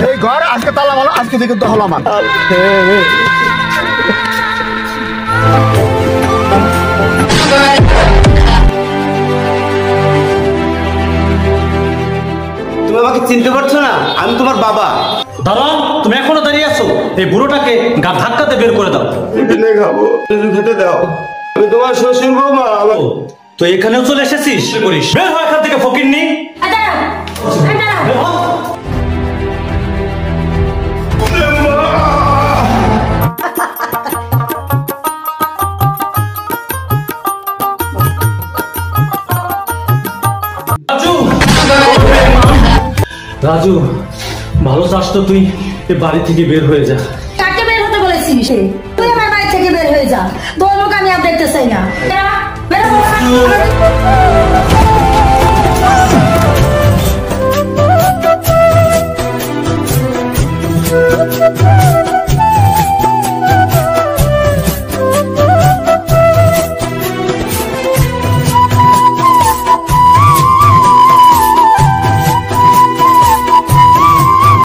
এই ঘর আজকে তালা মারো, আজকে থেকে তো হলো আমার। তুমি আমাকে চিনতে পারছো না? আমি তোমার বাবা। দাঁড়াও, তুমি এখনো দাঁড়িয়ে আছো? এই বুড়োটাকে ধাক্কাতে বের করে দাও। খাবো, খেতে দাও। আমি তোমার শ্বশুর বৌমা। তো এখানেও চলে এসেছিস? করিস বের হয় এখান থেকে, ফকিন্নি। রাজু, ভালো চাস তো তুই এই বাড়ি থেকে বের হয়ে যা। কাকে বের হতে বলেছিস? তুই আমার বাড়ি থেকে বের হয়ে যা, তোর মুখ আমি আর দেখতে চাই না।